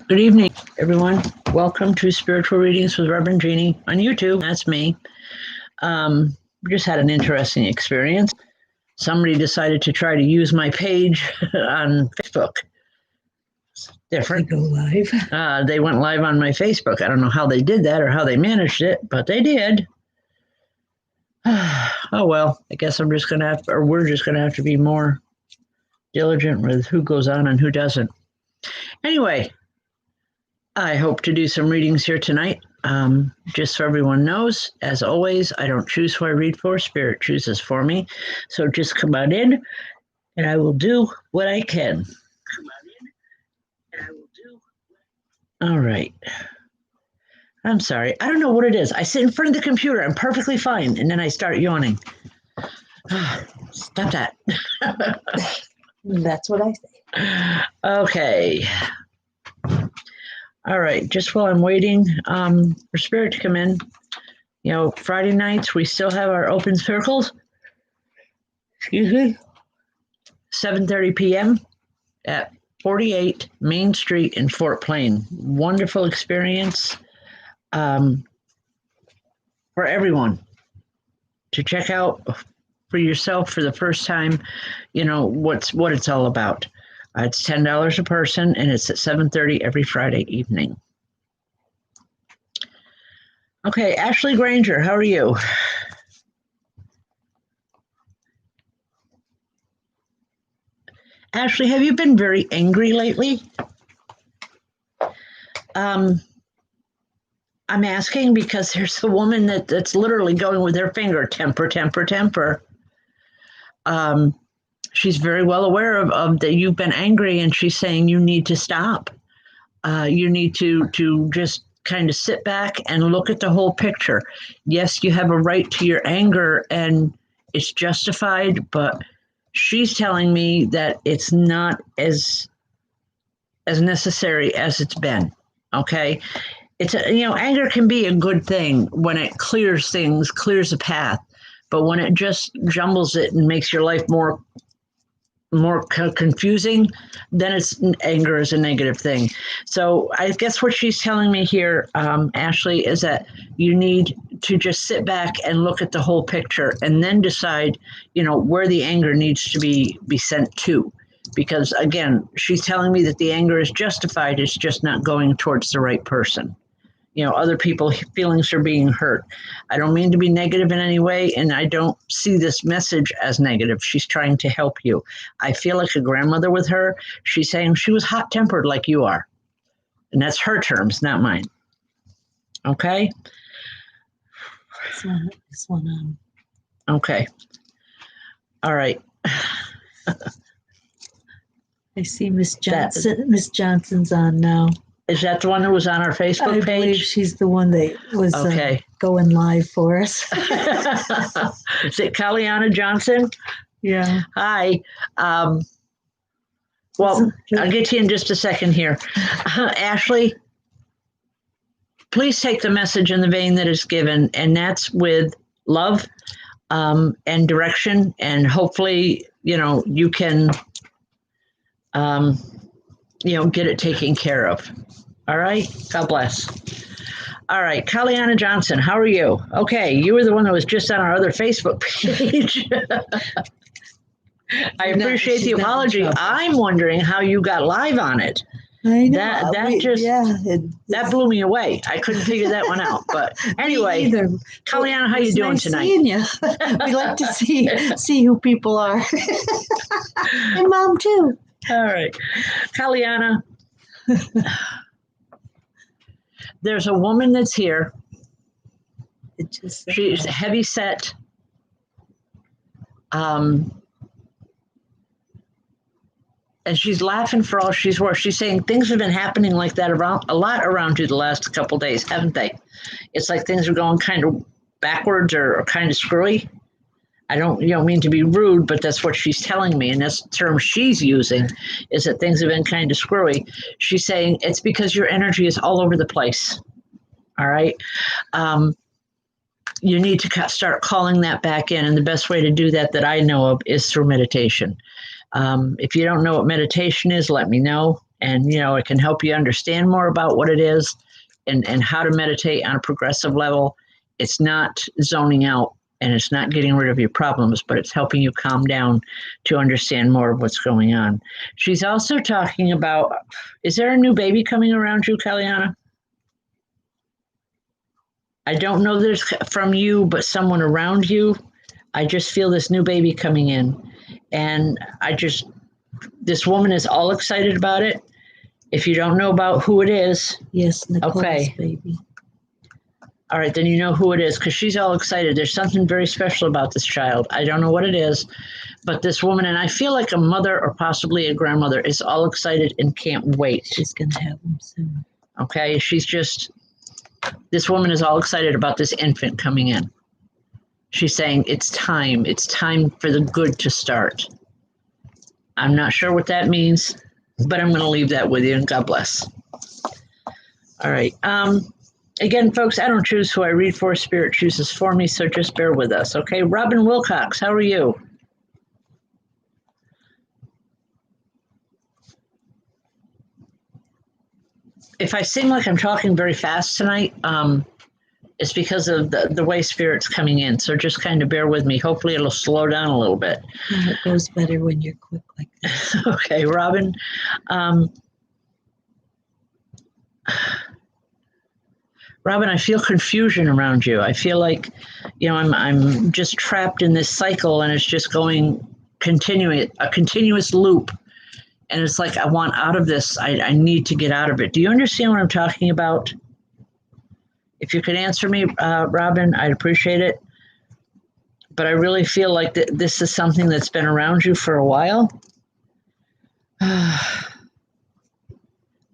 Good evening, everyone. Welcome to Spiritual Readings with Rev Jeanne on YouTube. That's me. We just had an interesting experience. Somebody decided to try to use my page on Facebook. Different. Go live. They went live on my Facebook. I don't know how they did that or how they managed it, but they did. Oh well, I guess we're just going to have to be more diligent with who goes on and who doesn't. Anyway, I hope to do some readings here tonight. Just so everyone knows, as always, I don't choose who I read for. Spirit chooses for me. So just come on in, and I will do what I can. All right. I'm sorry. I don't know what it is. I sit in front of the computer. I'm perfectly fine, and then I start yawning. Stop that. That's what I say. Okay. All right, just while I'm waiting for Spirit to come in, Friday nights, we still have our open circles. Excuse me. 7:30 p.m. at 48 Main Street in Fort Plain. Wonderful experience for everyone to check out for yourself for the first time, what it's all about. It's $10 a person, and it's at 7:30 every Friday evening. Okay, Ashley Granger, how are you? Ashley, have you been very angry lately? I'm asking because there's a woman that's literally going with her finger, temper, temper, temper. She's very well aware of that you've been angry, and she's saying you need to stop. You need to just kind of sit back and look at the whole picture. Yes, you have a right to your anger, and it's justified, but she's telling me that it's not as necessary as it's been. Okay, it's anger can be a good thing when it clears things, clears a path, but when it just jumbles it and makes your life more confusing, then anger is a negative thing. So I guess what she's telling me here, Ashley, is that you need to just sit back and look at the whole picture and then decide, where the anger needs to be sent to. Because again, she's telling me that the anger is justified. It's just not going towards the right person. Other people's feelings are being hurt. I don't mean to be negative in any way, and I don't see this message as negative. She's trying to help you. I feel like a grandmother with her. She's saying she was hot-tempered like you are. And that's her terms, not mine. Okay? This one. Okay. All right. I see Miss Johnson. Miss Johnson's on now. Is that the one that was on our Facebook page? I believe she's the one that was going live for us. Is it Kaliana Johnson? Yeah. Hi. Well, I'll get to you in just a second here. Ashley, please take the message in the vein that is given, and that's with love and direction, and hopefully, you can, get it taken care of. All right? God bless. All right, Kaliana Johnson, how are you? Okay, you were the one that was just on our other Facebook page. I appreciate the apology. I'm wondering how you got live on it. I know. That blew me away. I couldn't figure that one out. But anyway, Kaliana, how you doing tonight? Seeing you. We like to see who people are. And Mom too. All right, Kaliana. There's a woman that's here. She's heavy set. And she's laughing for all she's worth. She's saying things have been happening like that a lot around you the last couple of days, haven't they? It's like things are going kind of backwards or kind of screwy. I don't mean to be rude, but that's what she's telling me. And that's the term she's using, is that things have been kind of screwy. She's saying it's because your energy is all over the place. All right. You need to start calling that back in. And the best way to do that I know of is through meditation. If you don't know what meditation is, let me know. And, it can help you understand more about what it is and how to meditate on a progressive level. It's not zoning out and it's not getting rid of your problems, but it's helping you calm down to understand more of what's going on. She's also talking about, is there a new baby coming around you, Kalyana? I don't know that it's from you, but someone around you. I just feel this new baby coming in. And this woman is all excited about it. If you don't know about who it is. Yes, Nicole's okay. baby. All right, then you know who it is because she's all excited. There's something very special about this child. I don't know what it is, but this woman, and I feel like a mother or possibly a grandmother, is all excited and can't wait. She's going to have him soon. Okay, this woman is all excited about this infant coming in. She's saying it's time for the good to start. I'm not sure what that means, but I'm going to leave that with you, and God bless. All right. Again, folks, I don't choose who I read for. Spirit chooses for me, so just bear with us, okay? Robin Wilcox, how are you? If I seem like I'm talking very fast tonight, it's because of the way Spirit's coming in, so just kind of bear with me. Hopefully it'll slow down a little bit. Well, it goes better when you're quick like that. Okay, Robin. Robin, I feel confusion around you. I feel like, I'm just trapped in this cycle and it's just continuing, a continuous loop. And it's like, I want out of this. I need to get out of it. Do you understand what I'm talking about? If you could answer me, Robin, I'd appreciate it. But I really feel like this is something that's been around you for a while.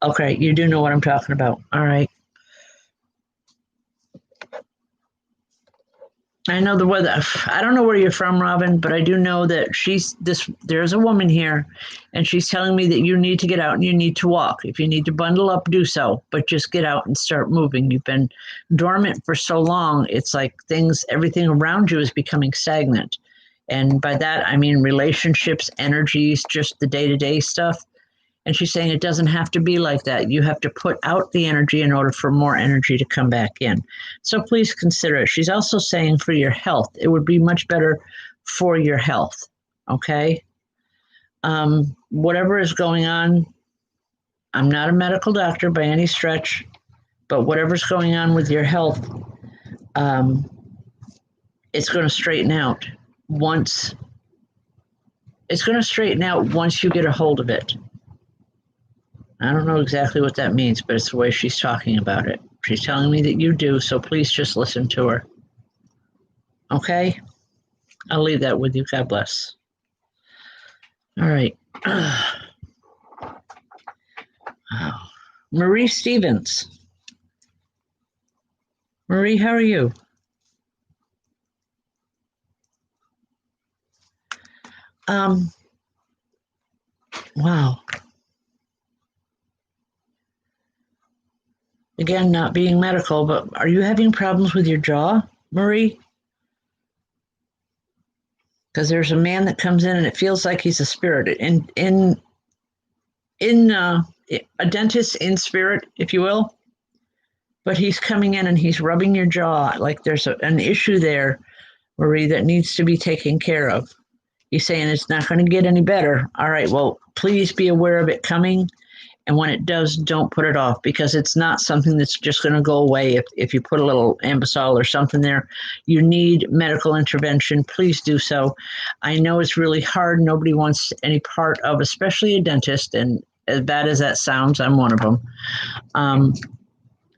Okay, you do know what I'm talking about. All right. I know the weather. I don't know where you're from, Robin, but I do know that there's a woman here and she's telling me that you need to get out and you need to walk. If you need to bundle up, do so, but just get out and start moving. You've been dormant for so long. It's like everything around you is becoming stagnant. And by that, I mean relationships, energies, just the day-to-day stuff. And she's saying it doesn't have to be like that. You have to put out the energy in order for more energy to come back in. So please consider it. She's also saying for your health, it would be much better for your health. Okay? Whatever is going on, I'm not a medical doctor by any stretch, but whatever's going on with your health, it's going to straighten out once you get a hold of it. I don't know exactly what that means, but it's the way she's talking about it. She's telling me that you do, so please just listen to her. Okay? I'll leave that with you. God bless. All right. Marie Stevens. Marie, how are you? Wow. Again, not being medical, but are you having problems with your jaw, Marie? Because there's a man that comes in and it feels like he's a spirit. In a dentist in spirit, if you will. But he's coming in and he's rubbing your jaw like there's an issue there, Marie, that needs to be taken care of. He's saying it's not going to get any better. All right, well, please be aware of it coming. And when it does, don't put it off because it's not something that's just going to go away if you put a little Ambisol or something there. You need medical intervention. Please do so. I know it's really hard. Nobody wants any part of, especially a dentist. And as bad as that sounds, I'm one of them.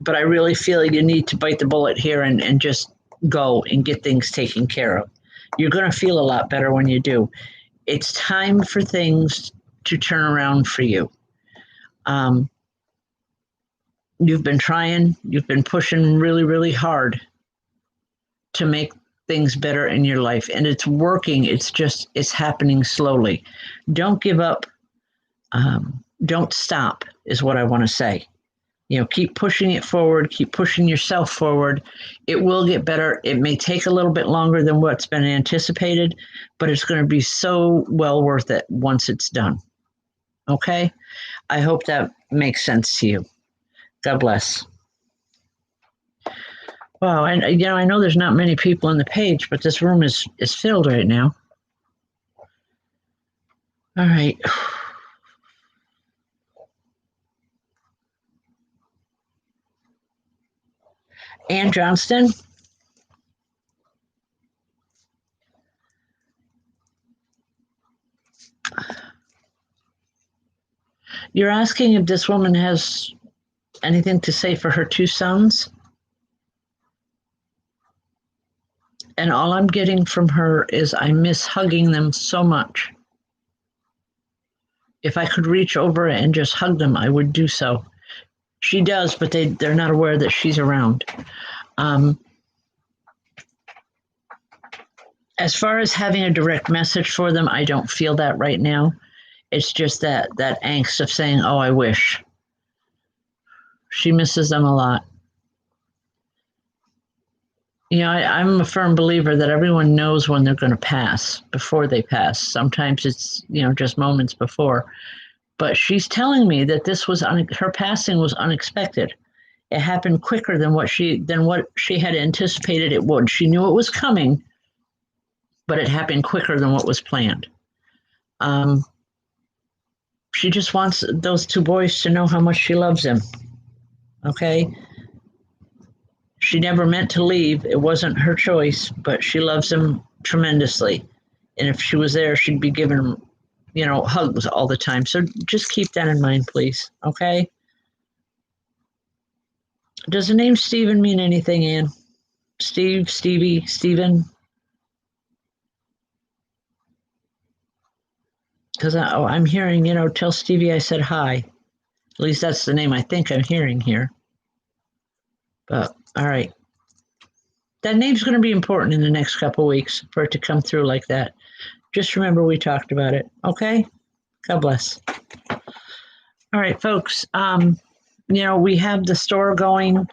But I really feel you need to bite the bullet here and just go and get things taken care of. You're going to feel a lot better when you do. It's time for things to turn around for you. You've been trying, you've been pushing really, really hard to make things better in your life. And it's working. It's happening slowly. Don't give up. Don't stop is what I want to say. Keep pushing it forward. Keep pushing yourself forward. It will get better. It may take a little bit longer than what's been anticipated, but it's going to be so well worth it once it's done. Okay? I hope that makes sense to you. God bless. Wow, and I know there's not many people on the page, but this room is filled right now. All right. Ann Johnston. You're asking if this woman has anything to say for her two sons? And all I'm getting from her is I miss hugging them so much. If I could reach over and just hug them, I would do so. She does, but they're not aware that she's around. As far as having a direct message for them, I don't feel that right now. It's just that angst of saying, oh, I wish. She misses them a lot. I'm a firm believer that everyone knows when they're going to pass before they pass. Sometimes it's, just moments before. But she's telling me that this was her passing was unexpected. It happened quicker than what she had anticipated it would. She knew it was coming, but it happened quicker than what was planned. She just wants those two boys to know how much she loves them. Okay? She never meant to leave. It wasn't her choice, but she loves them tremendously. And if she was there, she'd be giving, hugs all the time. So just keep that in mind, please. Okay? Does the name Stephen mean anything, Ann? Steve, Stevie, Stephen? Because I'm hearing, tell Stevie I said hi. At least that's the name I think I'm hearing here. But, all right. That name's going to be important in the next couple of weeks for it to come through like that. Just remember we talked about it. Okay? God bless. All right, folks. We have the store going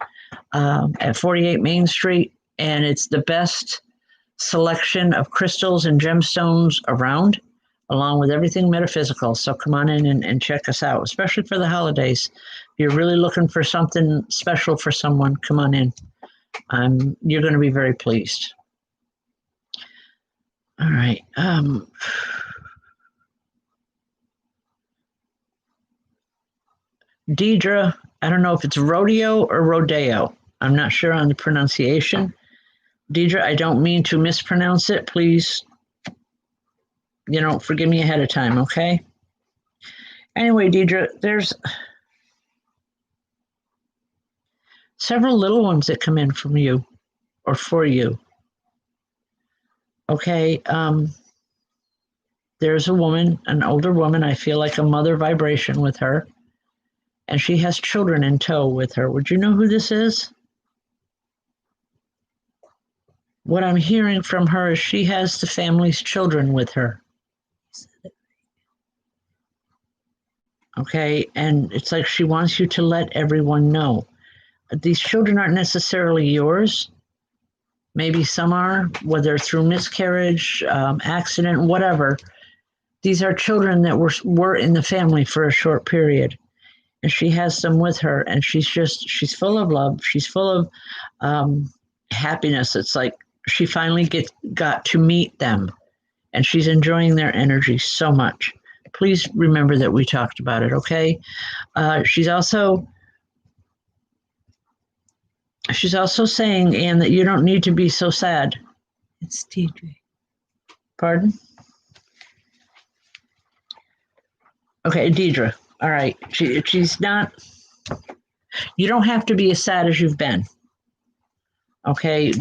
at 48 Main Street, and it's the best selection of crystals and gemstones around, along with everything metaphysical. So come on in and check us out, especially for the holidays. If you're really looking for something special for someone, come on in. You're going to be very pleased. All right. Deidre, I don't know if it's rodeo or rodeo. I'm not sure on the pronunciation. Deidre, I don't mean to mispronounce it. Please, forgive me ahead of time, okay? Anyway, Deidre, there's several little ones that come in from you or for you. Okay, there's a woman, an older woman, I feel like a mother vibration with her, and she has children in tow with her. Would you know who this is? What I'm hearing from her is she has the family's children with her. Okay, and it's like she wants you to let everyone know. These children aren't necessarily yours. Maybe some are, whether through miscarriage, accident, whatever. These are children that were in the family for a short period. And she has them with her, and she's full of love. She's full of happiness. It's like she finally got to meet them, and she's enjoying their energy so much. Please remember that we talked about it, okay? She's also saying, Anne, that you don't need to be so sad. It's TJ. Pardon? Okay, Deidre. All right. She's not, you don't have to be as sad as you've been. Okay,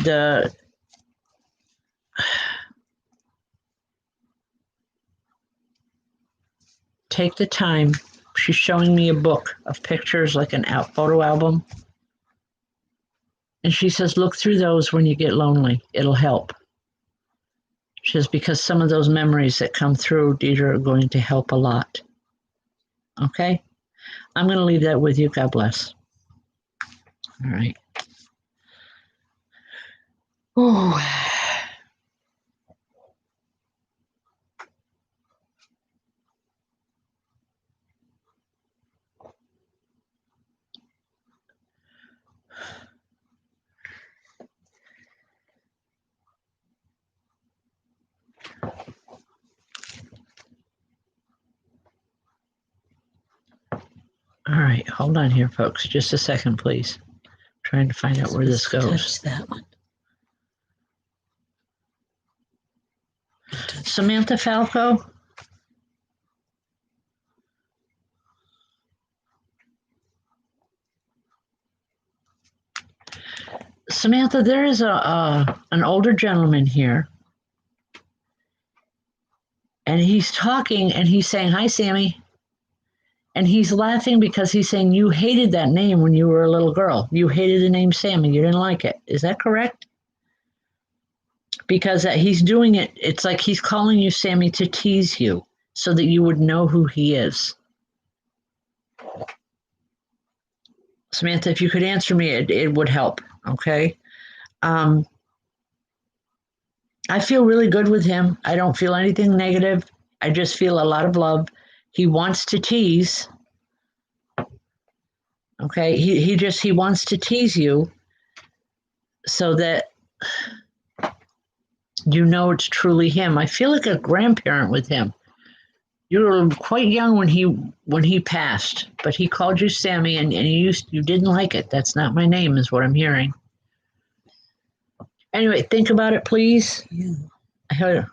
take the time. She's showing me a book of pictures, like an photo album. And she says, look through those when you get lonely. It'll help. She says, because some of those memories that come through, Deidre, are going to help a lot. Okay? I'm going to leave that with you. God bless. All right. Oh. All right, hold on here, folks. Just a second, please. I'm trying to find out where this goes. Touch that one. Samantha Falco? Samantha, there is an older gentleman here, and he's talking, and he's saying, "Hi, Sammy," and he's laughing because he's saying you hated that name when you were a little girl. You hated the name Sammy. You didn't like it. Is that correct? Because he's doing it. It's like he's calling you Sammy to tease you so that you would know who he is. Samantha, if you could answer me, it would help. Okay. I feel really good with him. I don't feel anything negative. I just feel a lot of love. He wants to tease. Okay. He wants to tease you so that you know it's truly him. I feel like a grandparent with him. You were quite young when he passed, but he called you Sammy, and you didn't like it. That's not my name, is what I'm hearing. Anyway, think about it, please. Yeah.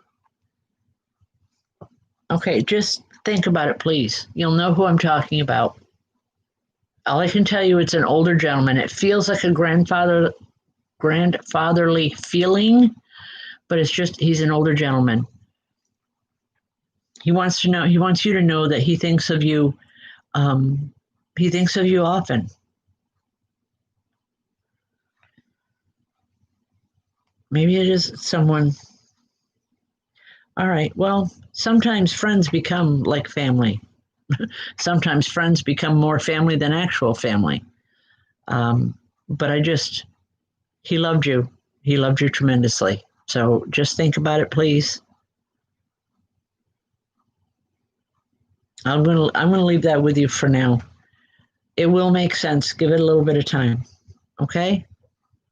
Okay, just think about it, please. You'll know who I'm talking about. All I can tell you, it's an older gentleman. It feels like a grandfatherly feeling, but it's just he's an older gentleman. He wants you to know that he thinks of you. He thinks of you often. Maybe it is someone. All right. Well, sometimes friends become like family. Sometimes friends become more family than actual family. But he loved you. He loved you tremendously. So just think about it, please. I'm gonna leave that with you for now. It will make sense. Give it a little bit of time. Okay?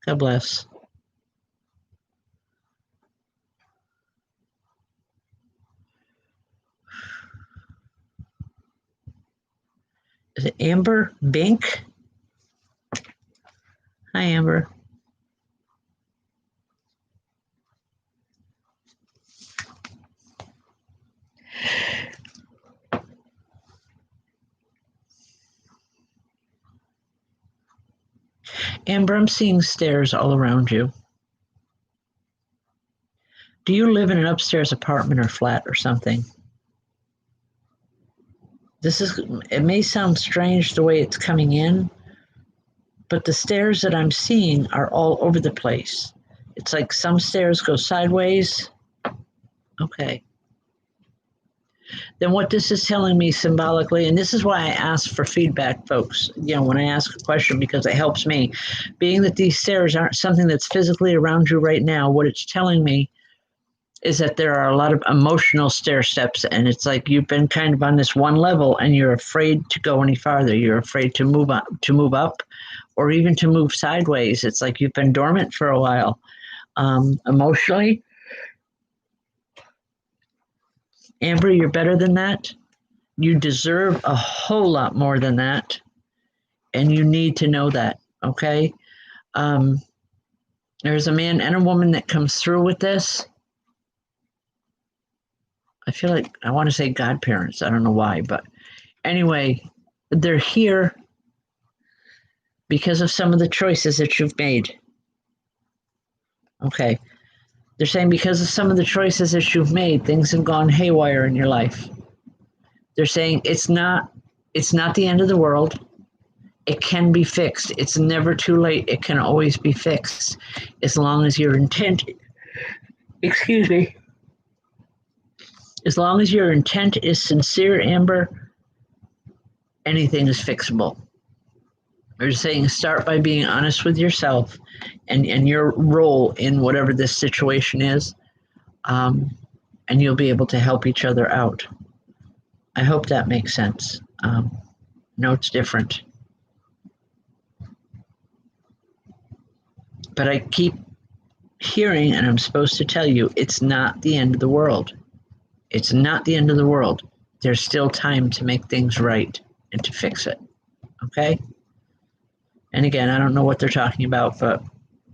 God bless. Is it Amber Bink? Hi, Amber. Amber, I'm seeing stairs all around you. Do you live in an upstairs apartment or flat or something? It may sound strange the way it's coming in, but the stairs that I'm seeing are all over the place. It's like some stairs go sideways. Okay. Then what this is telling me symbolically, and this is why I ask for feedback, folks, when I ask a question, because it helps me, being that these stairs aren't something that's physically around you right now, what it's telling me is that there are a lot of emotional stair steps, and it's like you've been kind of on this one level and you're afraid to go any farther. You're afraid to move up or even to move sideways. It's like you've been dormant for a while. Emotionally, Amber, you're better than that. You deserve a whole lot more than that. And you need to know that, okay? There's a man and a woman that comes through with this. I feel like I want to say godparents. I don't know why, but anyway, they're here because of some of the choices that you've made. Okay. They're saying because of some of the choices that you've made, things have gone haywire in your life. They're saying it's not the end of the world. It can be fixed. It's never too late. It can always be fixed as long as your intent, as long as your intent is sincere, Amber, anything is fixable. They're saying start by being honest with yourself and your role in whatever this situation is, and you'll be able to help each other out. I hope that makes sense. No, it's different. But I keep hearing, and I'm supposed to tell you, it's not the end of the world. It's not the end of the world. There's still time to make things right and to fix it. Okay? And again, I don't know what they're talking about, but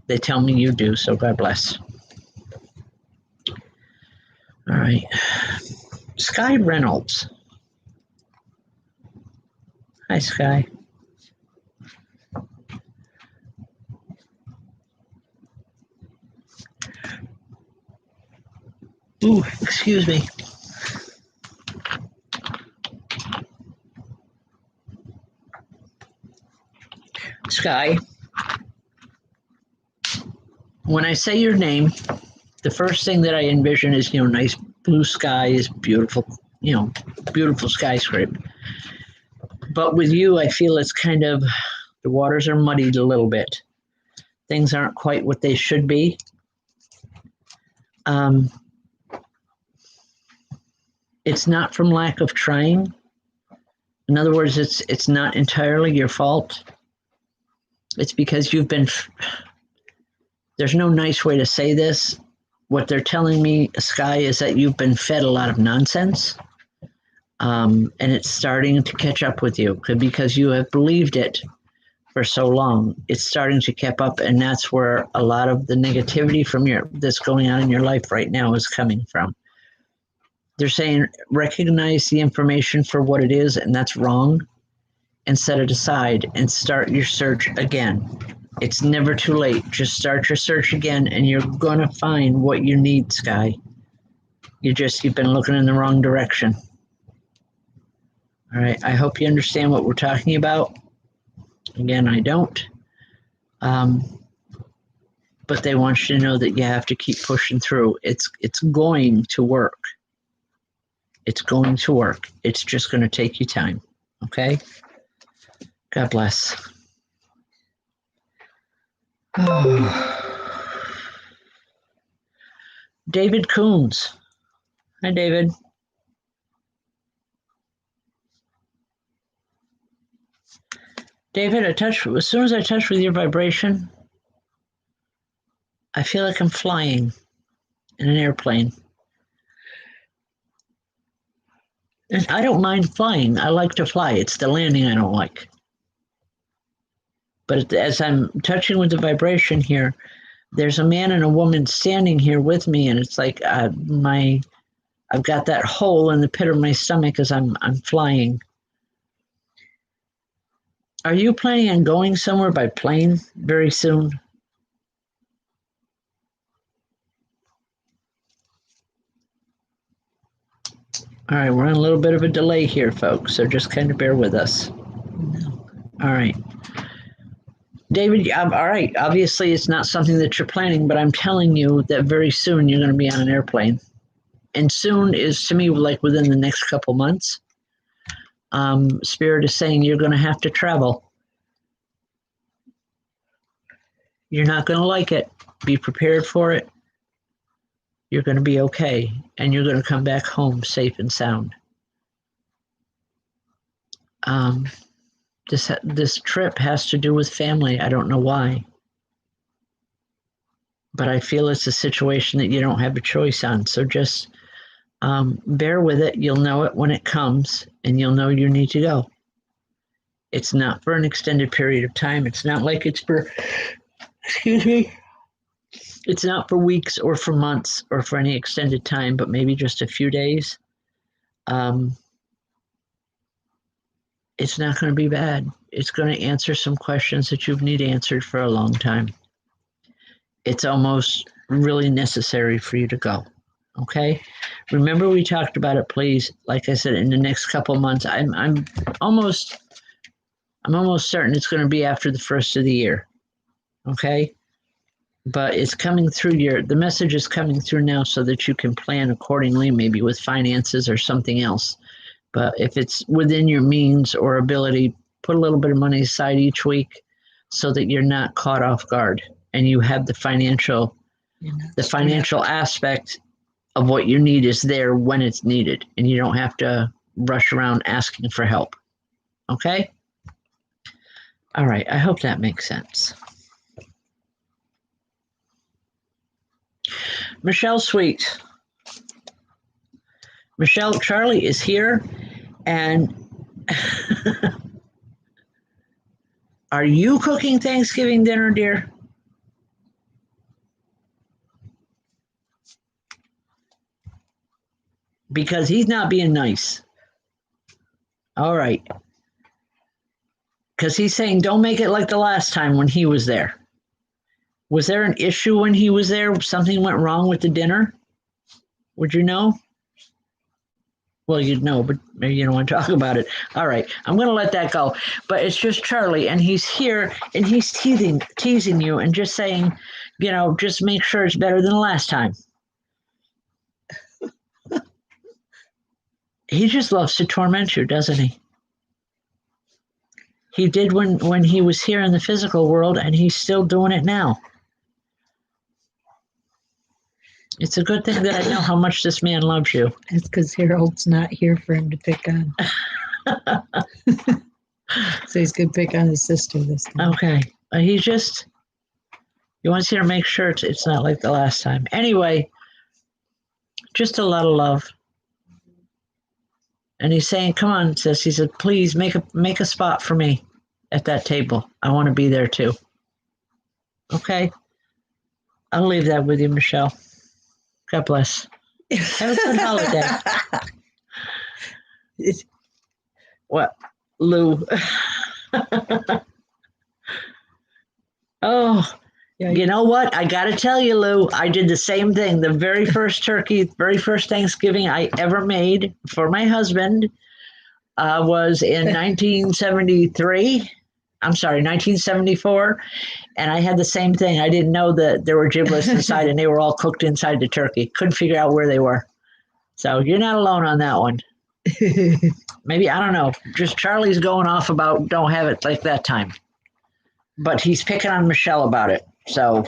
they tell me you do, so God bless. All right. Sky Reynolds. Hi, Sky. Ooh, excuse me. Sky, when I say your name, the first thing that I envision is, nice blue skies, beautiful, beautiful skyscraper. But with you, I feel it's kind of, the waters are muddied a little bit. Things aren't quite what they should be. It's not from lack of trying. In other words, it's not entirely your fault. It's because you've been, there's no nice way to say this. What they're telling me, Sky, is that you've been fed a lot of nonsense. And it's starting to catch up with you because you have believed it for so long. It's starting to catch up, and that's where a lot of the negativity that's going on in your life right now is coming from. They're saying recognize the information for what it is, and that's wrong, and set it aside and start your search again. It's never too late. Just start your search again, and you're going to find what you need, Sky. You've been looking in the wrong direction. All right, I hope you understand what we're talking about. Again, I don't. But they want you to know that you have to keep pushing through. It's going to work. It's going to work. It's just going to take you time. Okay? God bless. David Coons. Hi, David. David, as soon as I touch with your vibration, I feel like I'm flying in an airplane. And I don't mind flying. I like to fly. It's the landing I don't like. But as I'm touching with the vibration here, there's a man and a woman standing here with me, and it's like I've got that hole in the pit of my stomach as I'm flying. Are you planning on going somewhere by plane very soon? All right, we're on a little bit of a delay here, folks, so just kind of bear with us. All right. David, all right, obviously it's not something that you're planning, but I'm telling you that very soon you're going to be on an airplane. And soon is, to me, like within the next couple months. Spirit is saying you're going to have to travel. You're not going to like it. Be prepared for it. You're going to be okay, and you're going to come back home safe and sound. This trip has to do with family. I don't know why. But I feel it's a situation that you don't have a choice on. So just bear with it. You'll know it when it comes, and you'll know you need to go. It's not for an extended period of time. It's not like it's for, excuse me, it's not for weeks or for months or for any extended time, but maybe just a few days. It's not going to be bad. It's going to answer some questions that you've needed answered for a long time. It's almost really necessary for you to go. Okay? Remember we talked about it, please. Like I said, in the next couple of months, I'm almost certain it's going to be after the first of the year. Okay? But it's coming through the message is coming through now so that you can plan accordingly, maybe with finances or something else. But if it's within your means or ability, put a little bit of money aside each week so that you're not caught off guard and you have the financial aspect of what you need is there when it's needed, and you don't have to rush around asking for help. Okay? All right. I hope that makes sense. Michelle Sweet. Michelle, Charlie is here, and Are you cooking Thanksgiving dinner, dear? Because he's not being nice. All right. Because he's saying, don't make it like the last time when he was there. Was there an issue when he was there? Something went wrong with the dinner? Would you know? Well, you'd know, but maybe you don't want to talk about it. All right. I'm going to let that go. But it's just Charlie, and he's here, and he's teasing you and just saying, just make sure it's better than the last time. He just loves to torment you, doesn't he? He did when he was here in the physical world, and he's still doing it now. It's a good thing that I know how much this man loves you. It's because Harold's not here for him to pick on. So he's going to pick on his sister this time. Okay. He wants you to make sure it's not like the last time. Anyway, just a lot of love. And he's saying, come on, sis. He said, please make a spot for me at that table. I want to be there too. Okay? I'll leave that with you, Michelle. God bless. Have a good holiday. What? Lou. Oh, yeah. You know what? I got to tell you, Lou, I did the same thing. The very first turkey, very first Thanksgiving I ever made for my husband was in 1973. I'm sorry, 1974. And I had the same thing. I didn't know that there were giblets inside and they were all cooked inside the turkey. Couldn't figure out where they were. So you're not alone on that one. Maybe, I don't know. Just Charlie's going off about don't have it like that time. But he's picking on Michelle about it. So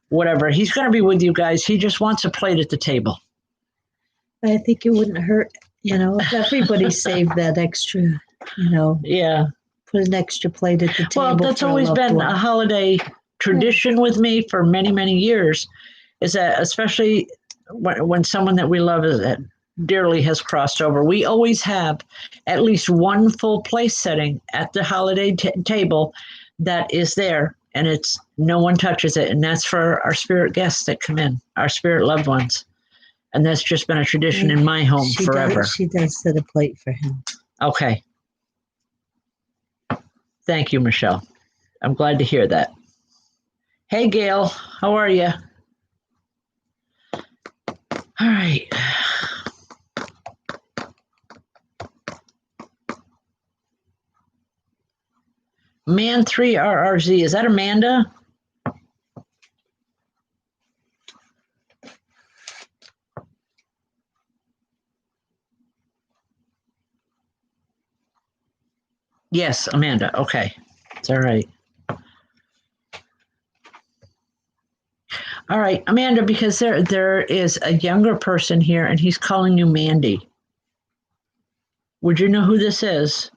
whatever. He's going to be with you guys. He just wants a plate at the table. I think it wouldn't hurt, if everybody saved that extra, Yeah. Put an extra plate at the table. Well, that's always been a holiday tradition with me for many, many years, is that especially when someone that we love dearly has crossed over, we always have at least one full place setting at the holiday table that is there, and it's no one touches it, and that's for our spirit guests that come in, our spirit loved ones. And that's just been a tradition in my home forever. She does set a plate for him. Okay. Thank you, Michelle. I'm glad to hear that. Hey, Gail, how are you? All right. Man 3 RRZ, is that Amanda? Yes, Amanda. Okay. It's all right. All right, Amanda, because there is a younger person here and he's calling you Mandy. Would you know who this is?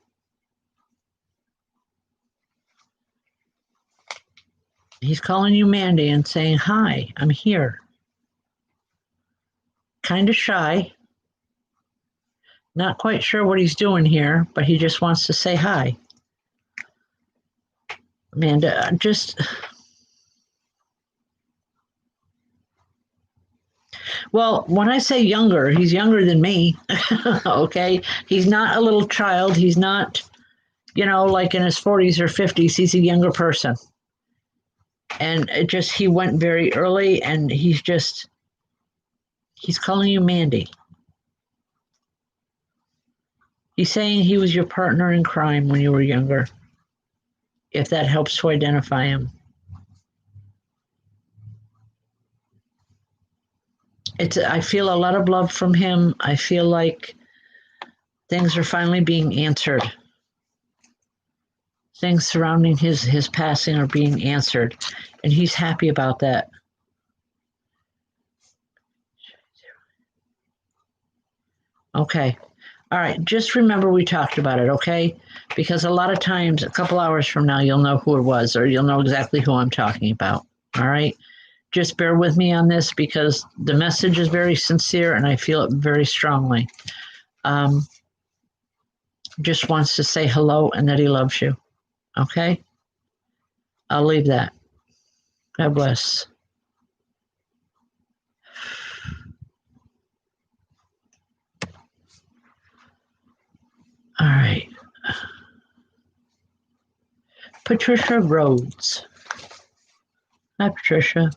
He's calling you Mandy and saying, hi, I'm here. Kind of shy. Not quite sure what he's doing here, but he just wants to say hi. Amanda, well, when I say younger, he's younger than me, okay? He's not a little child. He's not, like in his 40s or 50s. He's a younger person. And he went very early, and he's calling you Mandy. He's saying he was your partner in crime when you were younger, if that helps to identify him. I feel a lot of love from him. I feel like things are finally being answered. Things surrounding his passing are being answered, and he's happy about that. Okay. All right, just remember we talked about it, okay? Because a lot of times, a couple hours from now, you'll know who it was, or you'll know exactly who I'm talking about, all right? Just bear with me on this because the message is very sincere and I feel it very strongly. Just wants to say hello and that he loves you, okay? I'll leave that. God bless. All right. Patricia Rhodes. Hi, Patricia.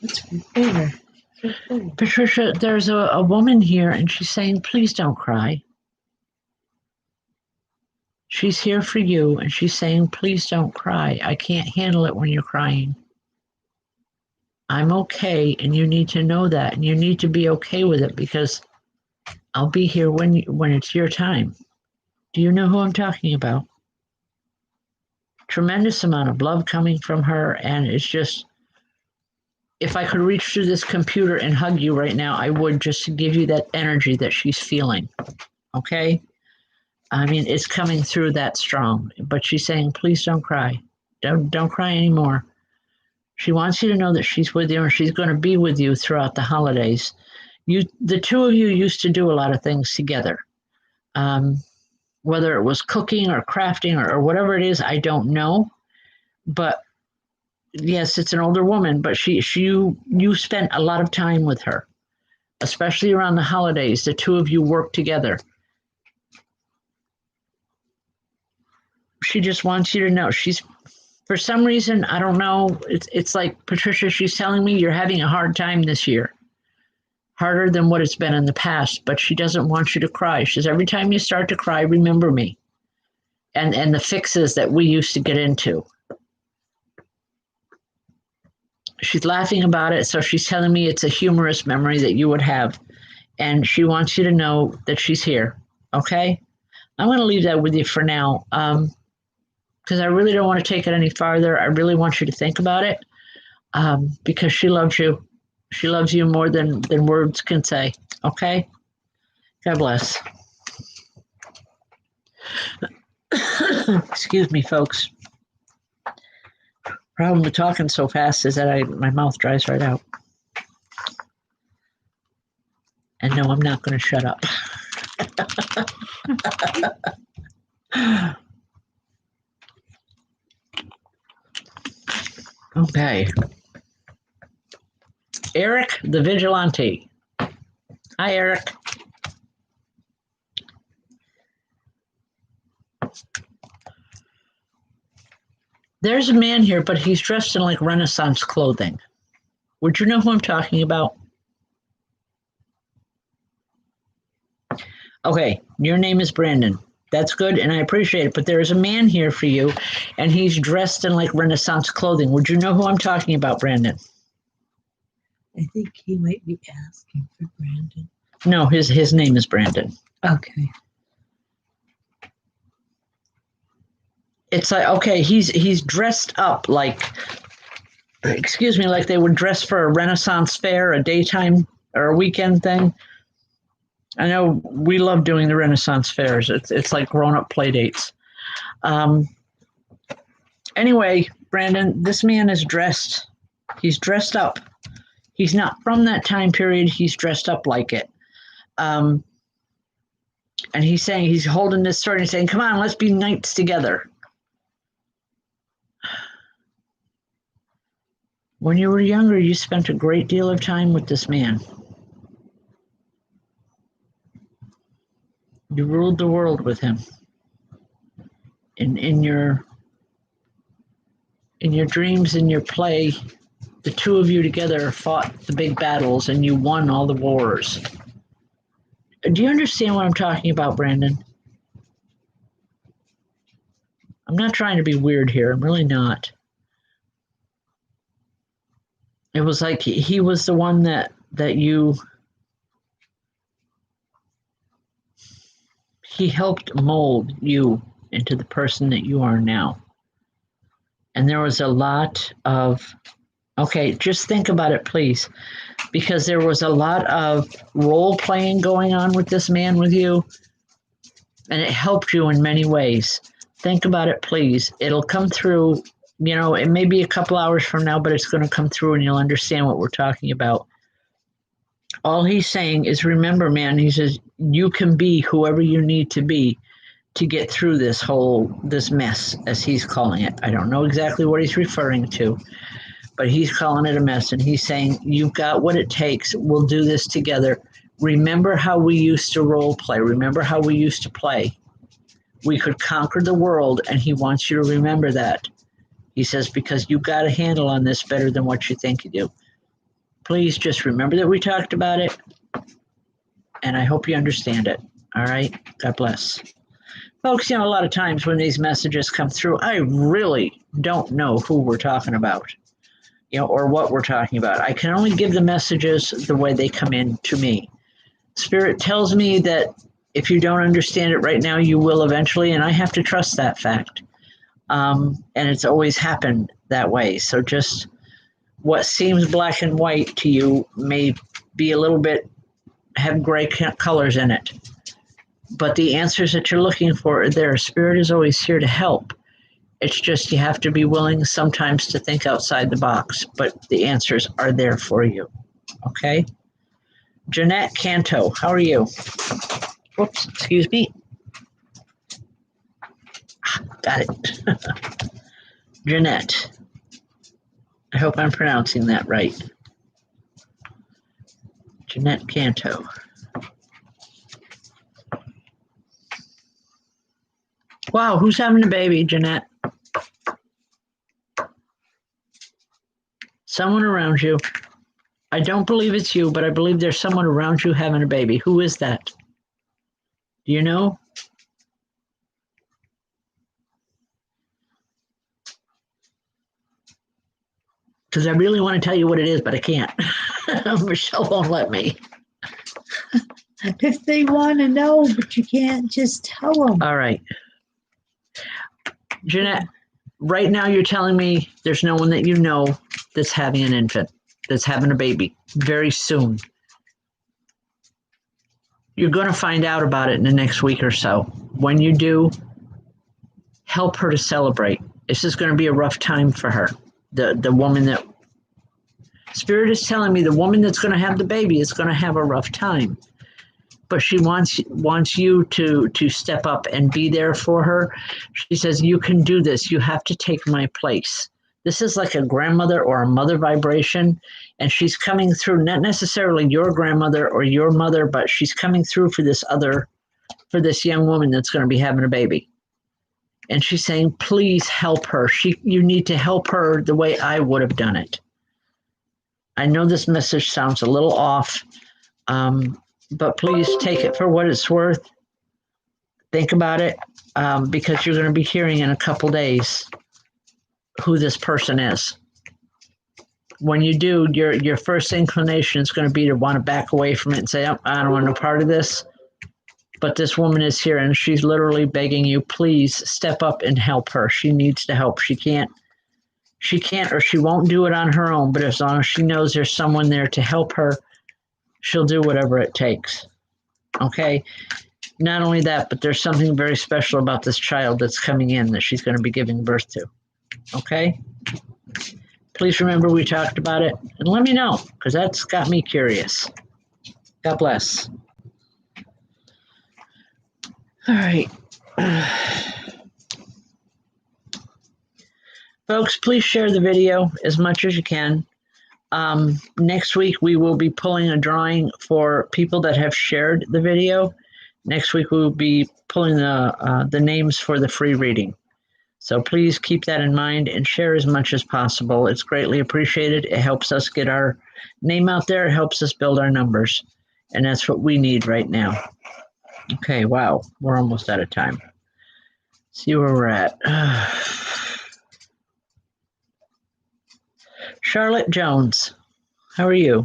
That's my favorite. Patricia, there's a woman here and she's saying, please don't cry. She's here for you and she's saying, please don't cry. I can't handle it when you're crying. I'm okay and you need to know that and you need to be okay with it because I'll be here when it's your time. Do you know who I'm talking about? Tremendous amount of love coming from her, and it's just, if I could reach through this computer and hug you right now, I would, just to give you that energy that she's feeling. Okay? I mean, it's coming through that strong, but she's saying, please don't cry. Don't cry anymore. She wants you to know that she's with you and she's going to be with you throughout the holidays. The two of you used to do a lot of things together. Whether it was cooking or crafting or whatever it is, I don't know. But yes, it's an older woman, but you spent a lot of time with her, especially around the holidays. The two of you worked together. She just wants you to know she's, for some reason, I don't know. It's like, Patricia, she's telling me you're having a hard time this year, harder than what it's been in the past, but she doesn't want you to cry. She says, every time you start to cry, remember me and the fixes that we used to get into. She's laughing about it, so she's telling me it's a humorous memory that you would have, and she wants you to know that she's here, okay? I'm going to leave that with you for now, because I really don't want to take it any farther. I really want you to think about it, because she loves you. She loves you more than words can say, okay? God bless. Excuse me, folks. Problem with talking so fast is that my mouth dries right out. And no, I'm not going to shut up. Okay. Eric the Vigilante. Hi, Eric. There's a man here, but he's dressed in like Renaissance clothing. Would you know who I'm talking about? Okay, your name is Brandon. That's good, and I appreciate it. But there is a man here for you, and he's dressed in like Renaissance clothing. Would you know who I'm talking about, Brandon? I think he might be asking for Brandon. No, his name is Brandon. Okay. It's like, okay, he's dressed up like, excuse me, like they would dress for a Renaissance fair, a daytime or a weekend thing. I know we love doing the Renaissance fairs. It's like grown-up play dates. Anyway, Brandon, this man is dressed. He's dressed up. He's not from that time period. He's dressed up like it. And he's saying, he's holding this sword and saying, come on, let's be knights together. When you were younger, you spent a great deal of time with this man. You ruled the world with him. In your dreams, in your play, the two of you together fought the big battles and you won all the wars. Do you understand what I'm talking about, Brandon? I'm not trying to be weird here. I'm really not. It was like he was the one that he helped mold you into the person that you are now. And there was a lot of, okay, just think about it, please, because there was a lot of role playing going on with this man with you, and it helped you in many ways. Think about it, please. It'll come through, it may be a couple hours from now, but it's going to come through and you'll understand what we're talking about. All he's saying is, remember, man, he says, you can be whoever you need to be to get through this mess, as he's calling it. I don't know exactly what he's referring to, but he's calling it a mess. And he's saying, you've got what it takes. We'll do this together. Remember how we used to role play. Remember how we used to play. We could conquer the world, and he wants you to remember that. He says, because you've got a handle on this better than what you think you do. Please just remember that we talked about it, and I hope you understand it. All right? God bless. Folks, a lot of times when these messages come through, I really don't know who we're talking about, or what we're talking about. I can only give the messages the way they come in to me. Spirit tells me that if you don't understand it right now, you will eventually, and I have to trust that fact. And it's always happened that way. So just what seems black and white to you may be a little bit, have gray colors in it. But the answers that you're looking for are there. Spirit is always here to help. It's just you have to be willing sometimes to think outside the box, but the answers are there for you. Okay? Jeanette Canto, how are you? Whoops, excuse me. Got it. Jeanette. I hope I'm pronouncing that right. Jeanette Canto. Wow, who's having a baby, Jeanette? Someone around you. I don't believe it's you, but I believe there's someone around you having a baby. Who is that? Do you know? Because I really want to tell you what it is, but I can't. Michelle won't let me. If they want to know, but you can't just tell them. All right. Jeanette, right now you're telling me there's no one that you know that's having an infant, that's having a baby very soon. You're going to find out about it in the next week or so. When you do, help her to celebrate. This is going to be a rough time for her. The woman that Spirit is telling me, the woman that's going to have the baby is going to have a rough time. But she wants you to step up and be there for her. She says, you can do this. You have to take my place. This is like a grandmother or a mother vibration, and she's coming through, not necessarily your grandmother or your mother, but she's coming through for this young woman that's going to be having a baby. And she's saying, please help her. You need to help her the way I would have done it. I know this message sounds a little off, but please take it for what it's worth. Think about it, because you're going to be hearing in a couple days who this person is. When you do, your first inclination is going to be to want to back away from it and say, oh, I don't want no part of this. But this woman is here, and she's literally begging you, please step up and help her. She needs to help. She can't, or she won't do it on her own. But as long as she knows there's someone there to help her, she'll do whatever it takes. Okay? Not only that, but there's something very special about this child that's coming in that she's going to be giving birth to. Okay? Please remember we talked about it, and let me know, because that's got me curious. God bless. All right. Folks, please share the video as much as you can. Next week, we will be pulling a drawing for people that have shared the video. Next week, we will be pulling the names for the free reading. So please keep that in mind and share as much as possible. It's greatly appreciated. It helps us get our name out there. It helps us build our numbers. And that's what we need right now. Okay, wow, we're almost out of time. See where we're at. Charlotte Jones, how are you?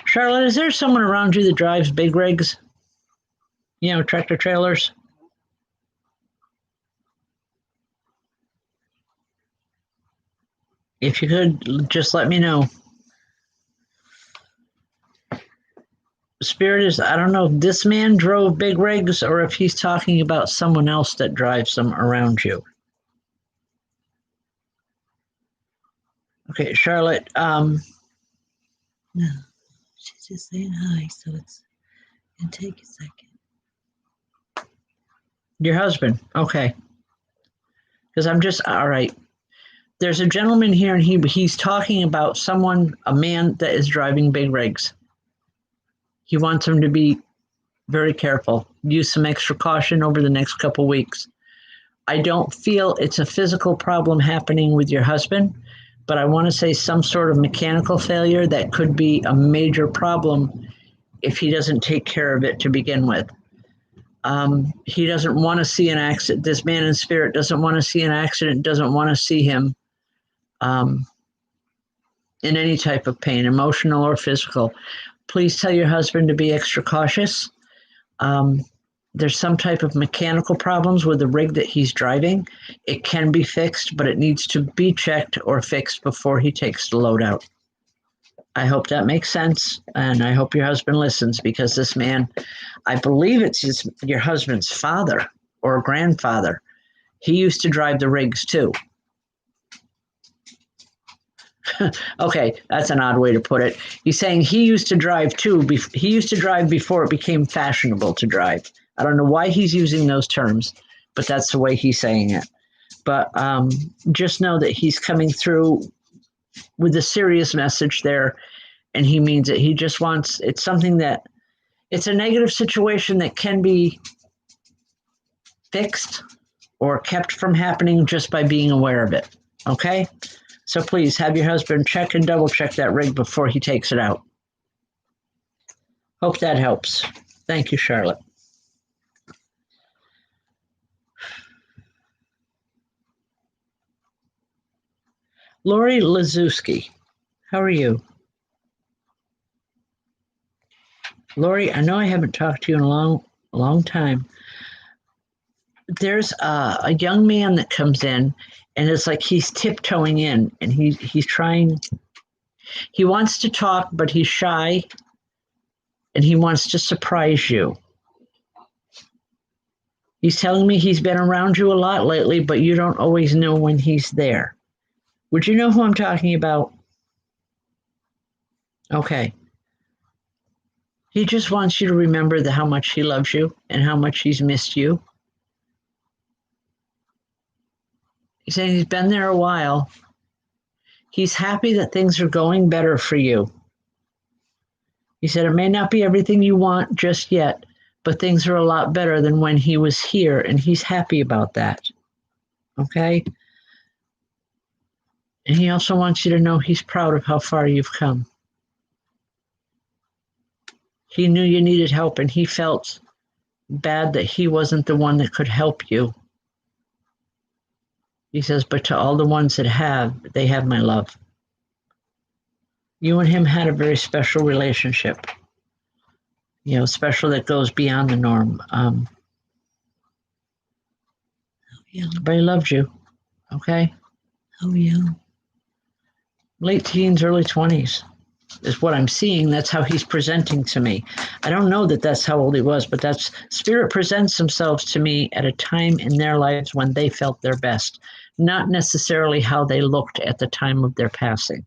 Charlotte, is there someone around you that drives big rigs? Tractor trailers? If you could, just let me know. Spirit is, I don't know if this man drove big rigs or if he's talking about someone else that drives them around you. Okay, Charlotte. No, she's just saying hi, so it's gonna take a second. Your husband. Okay. Because I'm just all right. There's a gentleman here, and he's talking about a man that is driving big rigs. He wants him to be very careful. Use some extra caution over the next couple weeks. I don't feel it's a physical problem happening with your husband, but I want to say some sort of mechanical failure that could be a major problem if he doesn't take care of it to begin with. He doesn't want to see an accident. This man in spirit doesn't want to see an accident, doesn't want to see him in any type of pain, emotional or physical. Please tell your husband to be extra cautious. There's some type of mechanical problems with the rig that he's driving. It can be fixed, but it needs to be checked or fixed before he takes the load out. I hope that makes sense, and I hope your husband listens, because this man, I believe it's your husband's father or grandfather. He used to drive the rigs too. Okay, that's an odd way to put it. He's saying he used to drive too. He used to drive before it became fashionable to drive. I don't know why he's using those terms, but that's the way he's saying it. But just know that he's coming through with a serious message there, and he means it. He just wants, it's something that, it's a negative situation that can be fixed or kept from happening just by being aware of it. Okay? So please have your husband check and double check that rig before he takes it out. Hope that helps. Thank you, Charlotte. Lori Lazewski, how are you? Lori, I know I haven't talked to you in a long time. There's a young man that comes in, and it's like he's tiptoeing in, and he's trying. He wants to talk, but he's shy, and he wants to surprise you. He's telling me he's been around you a lot lately, but you don't always know when he's there. Would you know who I'm talking about? Okay. He just wants you to remember how much he loves you and how much he's missed you. He's saying he's been there a while. He's happy that things are going better for you. He said it may not be everything you want just yet, but things are a lot better than when he was here, and he's happy about that. Okay? And he also wants you to know he's proud of how far you've come. He knew you needed help, and he felt bad that he wasn't the one that could help you. He says, but to all the ones that have, they have my love. You and him had a very special relationship. You know, special that goes beyond the norm. But he loved you. Okay? Oh, yeah. Late teens, early 20s is what I'm seeing. That's how he's presenting to me. I don't know that that's how old he was, but that's spirit presents themselves to me at a time in their lives when they felt their best, not necessarily how they looked at the time of their passing.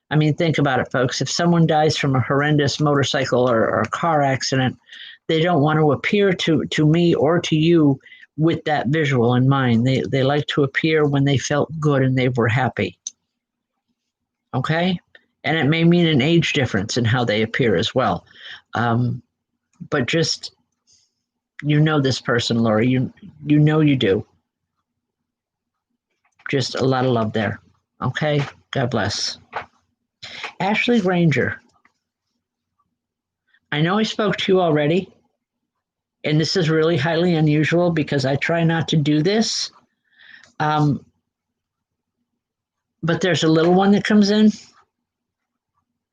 I mean, think about it, folks. If someone dies from a horrendous motorcycle or car accident, they don't want to appear to me or to you with that visual in mind. They like to appear when they felt good and they were happy. Okay? And it may mean an age difference in how they appear as well. But just, you know this person, Lori. You know you do. Just a lot of love there. Okay? God bless. Ashley Granger. I know I spoke to you already, and this is really highly unusual because I try not to do this. But there's a little one that comes in,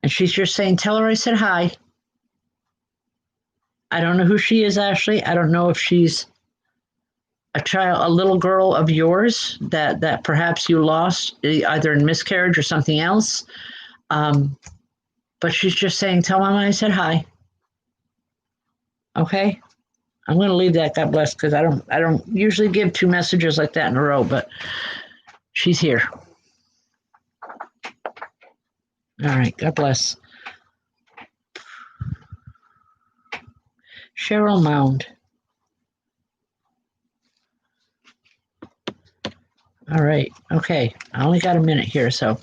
and she's just saying, tell her I said hi. I don't know who she is, Ashley. I don't know if she's a little girl of yours that perhaps you lost either in miscarriage or something else. But she's just saying, tell Mama I said hi. Okay? I'm going to leave that. God bless, because I don't usually give two messages like that in a row, but she's here. All right. God bless. Cheryl Mound. All right. Okay. I only got a minute here. So,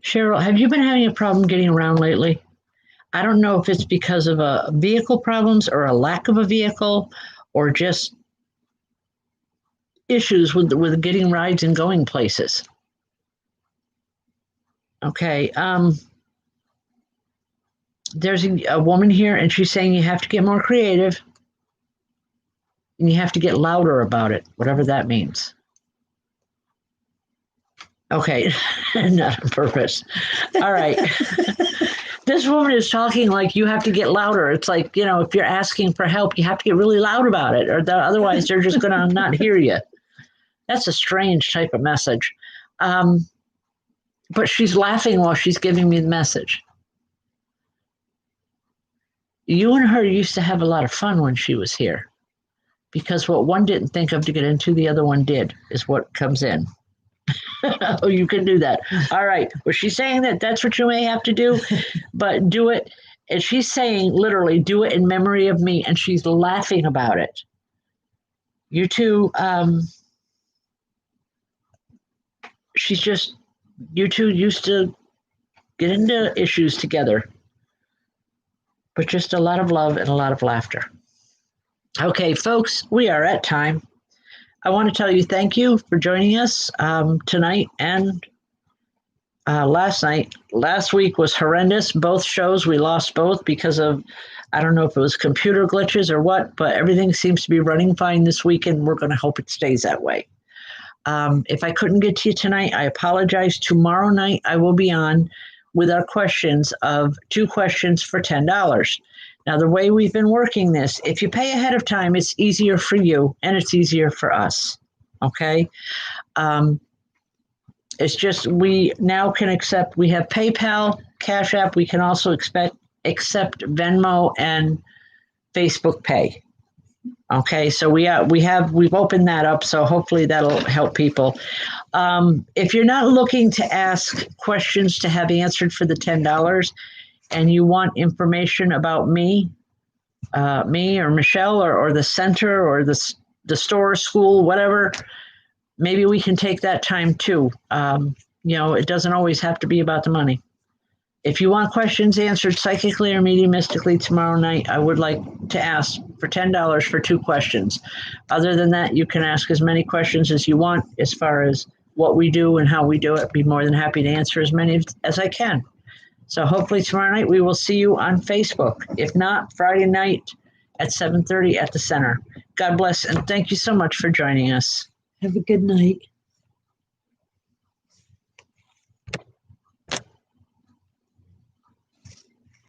Cheryl, have you been having a problem getting around lately? I don't know if it's because of vehicle problems or a lack of a vehicle or just issues with getting rides and going places. Okay. There's a woman here and she's saying you have to get more creative and you have to get louder about it, whatever that means. Okay. Not on purpose. All right. This woman is talking like you have to get louder. It's like, you know, if you're asking for help, you have to get really loud about it, or otherwise they're just going to not hear you. That's a strange type of message. But she's laughing while she's giving me the message. You and her used to have a lot of fun when she was here, because what one didn't think of to get into, the other one did, is what comes in. Oh, you can do that. All right. Well, she's saying that that's what you may have to do, but do it. And she's saying literally, do it in memory of me. And she's laughing about it. You two, you two used to get into issues together, but just a lot of love and a lot of laughter. Okay, folks, we are at time. I want to tell you thank you for joining us tonight and last night. Last week was horrendous. Both shows, we lost both because of, I don't know if it was computer glitches or what, but everything seems to be running fine this week, and we're going to hope it stays that way. If I couldn't get to you tonight, I apologize. Tomorrow night, I will be on with our questions of 2 questions for $10. Now, the way we've been working this, if you pay ahead of time, it's easier for you and it's easier for us. Okay? It's just we now can accept, we have PayPal, Cash App. We can also accept Venmo and Facebook Pay. Okay, so we've opened that up, so hopefully that'll help people. If you're not looking to ask questions to have answered for the $10, and you want information about me or Michelle or the center or the store, school, whatever, maybe we can take that time too. It doesn't always have to be about the money. If you want questions answered psychically or mediumistically tomorrow night, I would like to ask for $10 for 2 questions. Other than that, you can ask as many questions as you want as far as what we do and how we do it. Be more than happy to answer as many as I can. So hopefully tomorrow night we will see you on Facebook. If not, Friday night at 7:30 at the center. God bless, and thank you so much for joining us. Have a good night.